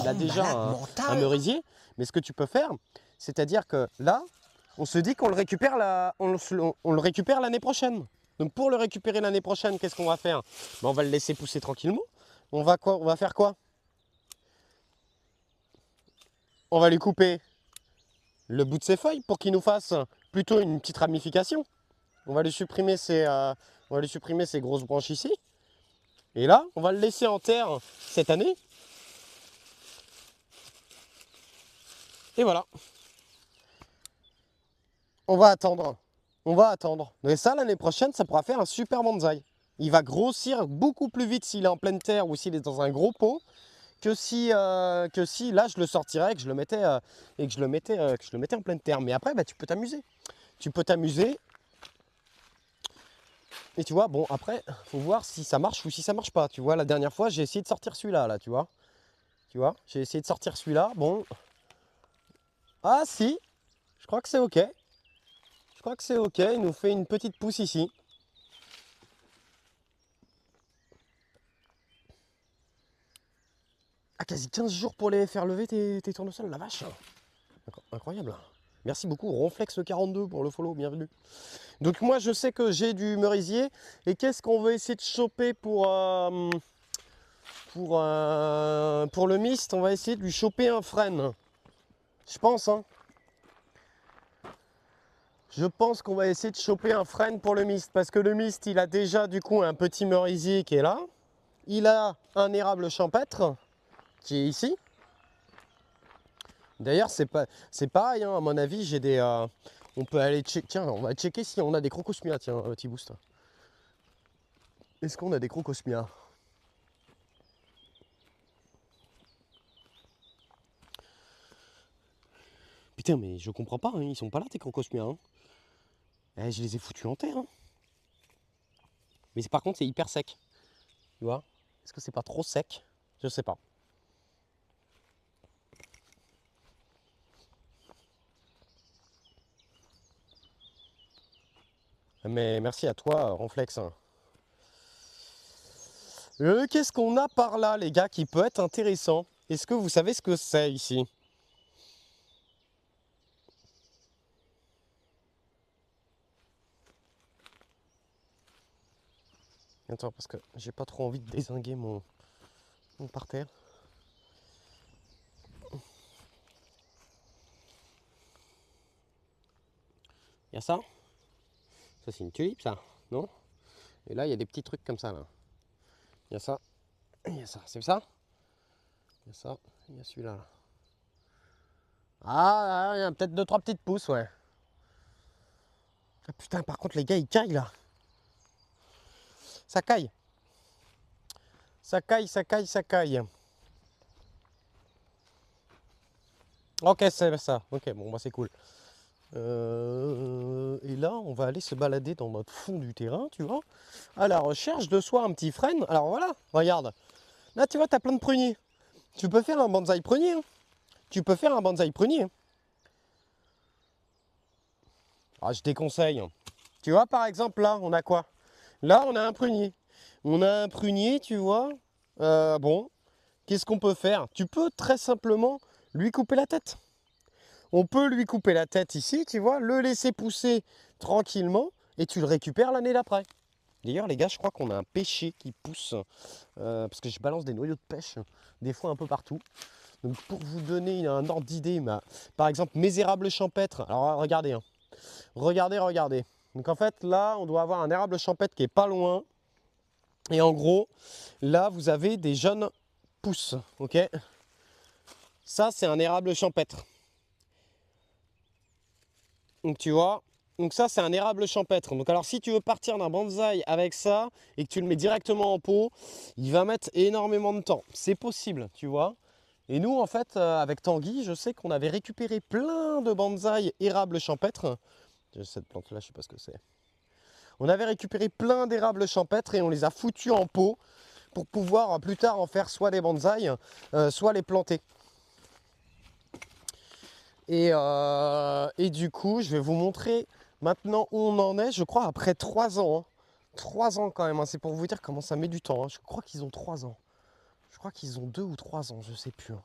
il a déjà un merisier. Mais ce que tu peux faire, c'est-à-dire que là, on se dit qu'on le récupère on le récupère l'année prochaine. Donc pour le récupérer l'année prochaine, qu'est-ce qu'on va faire? Ben, on va le laisser pousser tranquillement. On va faire quoi? On va lui couper le bout de ses feuilles pour qu'il nous fasse plutôt une petite ramification. On va lui supprimer ces grosses branches ici. Et là, on va le laisser en terre cette année. Et voilà. On va attendre. On va attendre. Et ça, l'année prochaine, ça pourra faire un super bonsaï. Il va grossir beaucoup plus vite s'il est en pleine terre ou s'il est dans un gros pot que si là, je le sortirais et que je le mettais, en pleine terre. Mais après, bah, tu peux t'amuser. Tu peux t'amuser. Et tu vois, bon, après, faut voir si ça marche ou si ça marche pas. Tu vois, la dernière fois, j'ai essayé de sortir celui-là, là, tu vois. J'ai essayé de sortir celui-là. Bon. Ah, si. Je crois que c'est OK. Je crois que c'est OK. Il nous fait une petite pousse ici. Ah, quasi 15 jours pour les faire lever tes tournesols, la vache. Incroyable. Merci beaucoup, Ronflex42 pour le follow, bienvenue. Donc moi, je sais que j'ai du merisier. Et qu'est-ce qu'on veut essayer de choper pour le mist? On va essayer de lui choper un frêne. Je pense, hein. Je pense qu'on va essayer de choper un frêne pour le mist. Parce que le mist, il a déjà du coup un petit merisier qui est là. Il a un érable champêtre qui est ici. D'ailleurs, c'est pareil, hein, à mon avis, j'ai des... on peut aller checker... Tiens, on va checker si on a des crocosmias, tiens, petit boost. Est-ce qu'on a des crocosmias? Putain, mais je comprends pas, hein, ils sont pas là, tes crocosmias. Hein. Eh, je les ai foutus en terre. Hein. Mais par contre, c'est hyper sec. Tu vois? Est-ce que c'est pas trop sec? Je sais pas. Mais merci à toi, Ronflex. Qu'est-ce qu'on a par là, les gars, qui peut être intéressant? Est-ce que vous savez ce que c'est ici? Attends, parce que j'ai pas trop envie de dézinguer mon parterre. Il y a ça? Ça, c'est une tulipe, ça, non? Et là, il y a des petits trucs comme ça, là. Il y a ça. Il y a ça. C'est ça? Il y a ça. Il y a celui-là, là. Ah, il y a peut-être 2-3 petites pousses, ouais. Ah, putain, par contre, les gars, ils caillent, là. Ça caille. Ça caille, ça caille, ça caille. Ok, c'est ça. Ok, bon, bah, c'est cool. Et là, on va aller se balader dans notre fond du terrain, tu vois, à la recherche de soit un petit frêne. Alors voilà, regarde. Là, tu vois, tu as plein de pruniers. Tu peux faire un bonsaï prunier. Hein. Tu peux faire un bonsaï prunier. Hein. Ah, je déconseille. Tu vois, par exemple, là, on a quoi? Là, on a un prunier. On a un prunier, tu vois. Bon, qu'est-ce qu'on peut faire? Tu peux très simplement lui couper la tête. On peut lui couper la tête ici, tu vois, le laisser pousser tranquillement et tu le récupères l'année d'après. D'ailleurs, les gars, je crois qu'on a un pêcher qui pousse parce que je balance des noyaux de pêche des fois un peu partout. Donc, pour vous donner un ordre d'idée, par exemple, mes érables champêtres. Alors, regardez, hein. Regardez. Donc, en fait, là, on doit avoir un érable champêtre qui est pas loin. Et en gros, là, vous avez des jeunes pousses, ok? Ça, c'est un érable champêtre. Donc tu vois, donc ça c'est un érable champêtre. Donc alors si tu veux partir d'un bonsaï avec ça et que tu le mets directement en pot, il va mettre énormément de temps. C'est possible, tu vois. Et nous en fait avec Tanguy, je sais qu'on avait récupéré plein de bonsaï érables champêtres. Cette plante là, je sais pas ce que c'est. On avait récupéré plein d'érables champêtres et on les a foutus en pot pour pouvoir plus tard en faire soit des bonsaïs, soit les planter. Et du coup, je vais vous montrer maintenant où on en est, je crois, après 3 ans. Hein. 3 ans quand même, hein. C'est pour vous dire comment ça met du temps. Hein. Je crois qu'ils ont 3 ans. Je crois qu'ils ont 2 ou 3 ans, je sais plus. Hein.